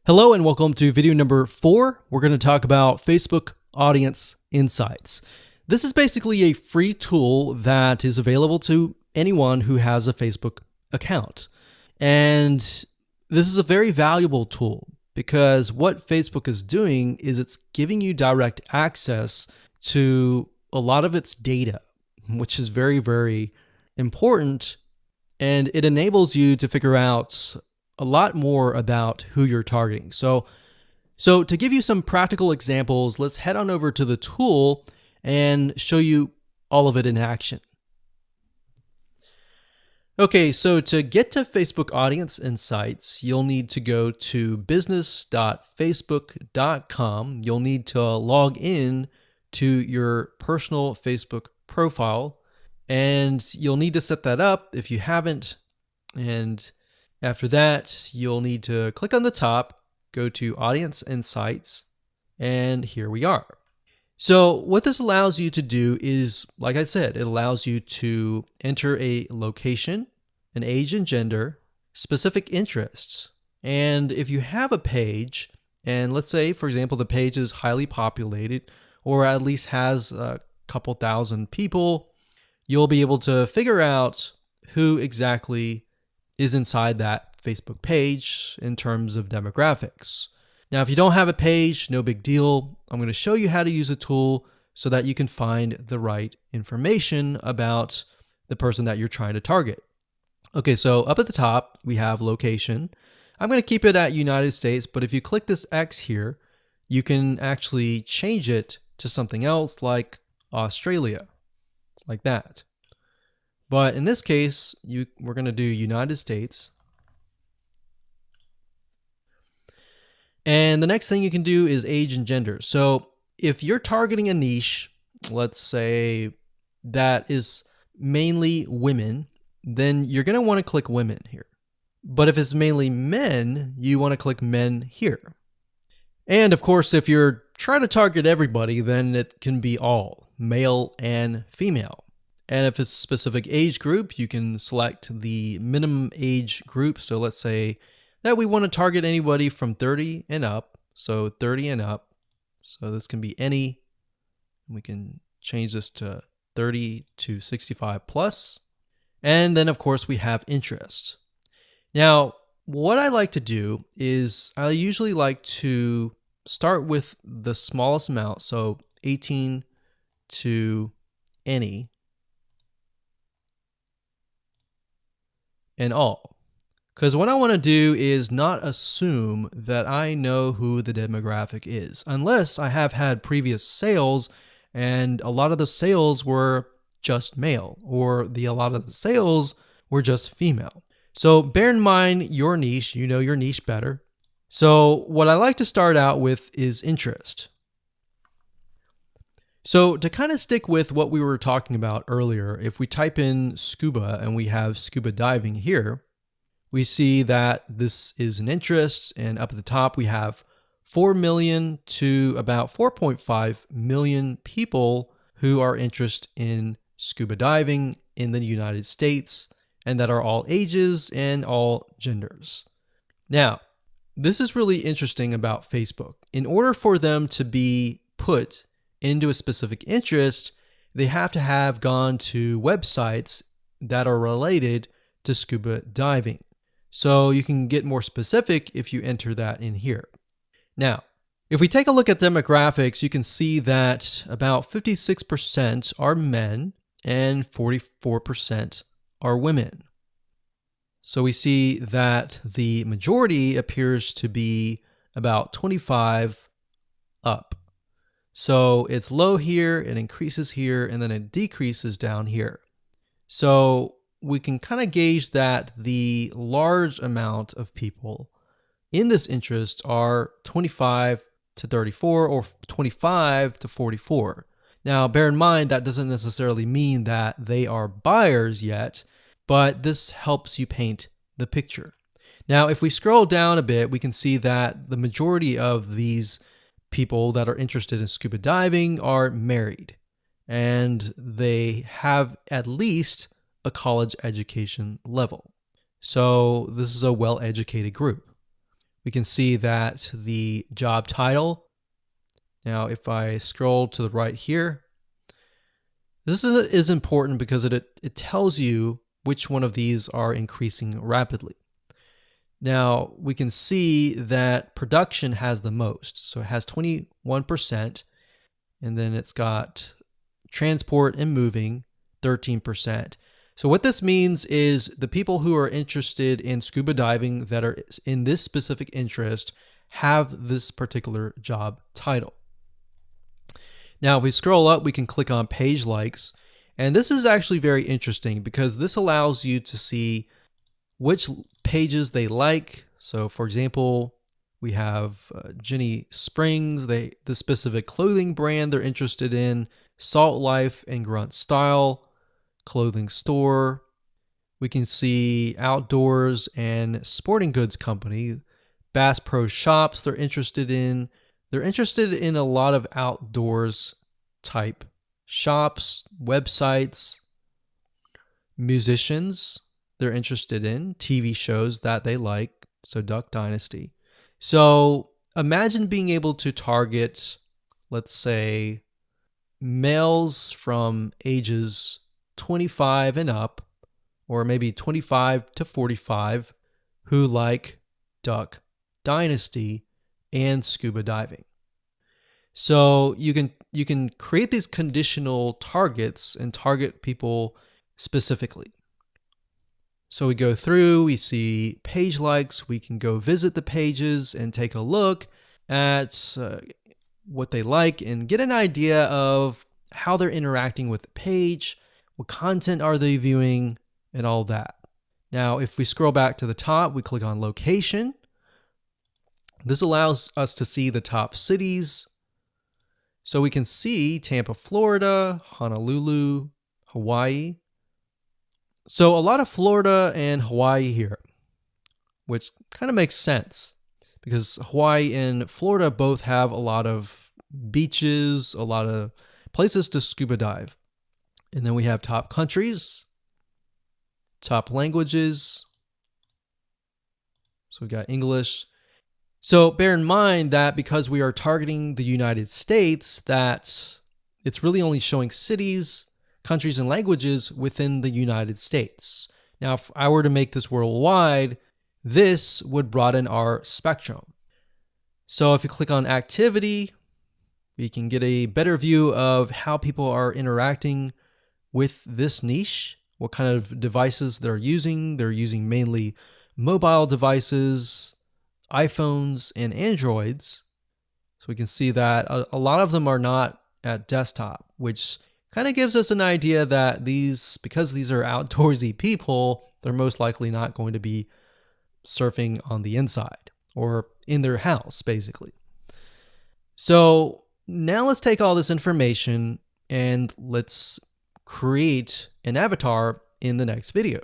Hello and welcome to video number 4. We're going to talk about Facebook Audience Insights. This is basically a free tool that is available to anyone who has a Facebook account. And this is a very valuable tool because what Facebook is doing is it's giving you direct access to a lot of its data, which is very, very important. And it enables you to figure out a lot more about who you're targeting. So to give you some practical examples, let's head on over to the tool and show you all of it in action. Okay, so to get to Facebook Audience Insights, you'll need to go to business.facebook.com. You'll need to log in to your personal Facebook profile, and you'll need to set that up if you haven't. And after that, you'll need to click on the top, go to Audience Insights, and here we are. So what this allows you to do is, like I said, it allows you to enter a location, an age and gender, specific interests. And if you have a page, and let's say, for example, the page is highly populated, or at least has a couple thousand people, you'll be able to figure out who exactly is inside that Facebook page in terms of demographics. Now, if you don't have a page, no big deal. I'm going to show you how to use a tool so that you can find the right information about the person that you're trying to target. Okay, so up at the top, we have location. I'm going to keep it at United States, but if you click this X here, you can actually change it to something else like Australia, like that. But in this case, we're going to do United States. And the next thing you can do is age and gender. So if you're targeting a niche, let's say that is mainly women, then you're going to want to click women here. But if it's mainly men, you want to click men here. And of course, if you're trying to target everybody, then it can be all, male and female. And if it's a specific age group, you can select the minimum age group. So let's say that we want to target anybody from 30 and up. So 30 and up. So this can be any. We can change this to 30 to 65 plus. And then, of course, we have interest. Now, what I like to do is I usually like to start with the smallest amount. So 18 to any. And all. Because what I want to do is not assume that I know who the demographic is, unless I have had previous sales and a lot of the sales were just male, or a lot of the sales were just female. So bear in mind your niche, you know your niche better. So what I like to start out with is interest. So to kind of stick with what we were talking about earlier, if we type in scuba and we have scuba diving here, we see that this is an interest, and up at the top we have 4 million to about 4.5 million people who are interested in scuba diving in the United States, and that are all ages and all genders. Now, this is really interesting about Facebook. In order for them to be put into a specific interest, they have to have gone to websites that are related to scuba diving. So you can get more specific if you enter that in here. Now, if we take a look at demographics, you can see that about 56% are men and 44% are women. So we see that the majority appears to be about 25 up. So it's low here, it increases here, and then it decreases down here. So we can kind of gauge that the large amount of people in this interest are 25 to 34 or 25 to 44. Now, bear in mind that doesn't necessarily mean that they are buyers yet, but this helps you paint the picture. Now, if we scroll down a bit, we can see that the majority of these people that are interested in scuba diving are married, and they have at least a college education level. So this is a well-educated group. We can see that the job title. Now, if I scroll to the right here, this is important because it tells you which one of these are increasing rapidly. Now, we can see that production has the most. So it has 21%, and then it's got transport and moving, 13%. So what this means is the people who are interested in scuba diving that are in this specific interest have this particular job title. Now, if we scroll up, we can click on page likes. And this is actually very interesting because this allows you to see which pages they like. So for example, we have Jenny Springs, the specific clothing brand they're interested in, Salt Life and Grunt Style, clothing store. We can see Outdoors and Sporting Goods Company, Bass Pro Shops they're interested in. They're interested in a lot of outdoors type shops, websites, musicians they're interested in, TV shows that they like, so Duck Dynasty. So imagine being able to target, let's say, males from ages 25 and up, or maybe 25 to 45, who like Duck Dynasty and scuba diving. So you can create these conditional targets and target people specifically. So we go through, we see page likes, we can go visit the pages and take a look at what they like and get an idea of how they're interacting with the page, what content are they viewing, and all that. Now, if we scroll back to the top, we click on location. This allows us to see the top cities. So we can see Tampa, Florida, Honolulu, Hawaii. So a lot of Florida and Hawaii here, which kind of makes sense because Hawaii and Florida both have a lot of beaches, a lot of places to scuba dive. And then we have top countries, top languages. So we got English. So bear in mind that because we are targeting the United States, that it's really only showing cities, countries, and languages within the United States. Now, if I were to make this worldwide, this would broaden our spectrum. So if you click on activity, we can get a better view of how people are interacting with this niche, what kind of devices they're using. They're using mainly mobile devices, iPhones, and Androids. So we can see that a lot of them are not at desktop, which kind of gives us an idea that because these are outdoorsy people, they're most likely not going to be surfing on the inside or in their house, basically. So now let's take all this information and let's create an avatar in the next video.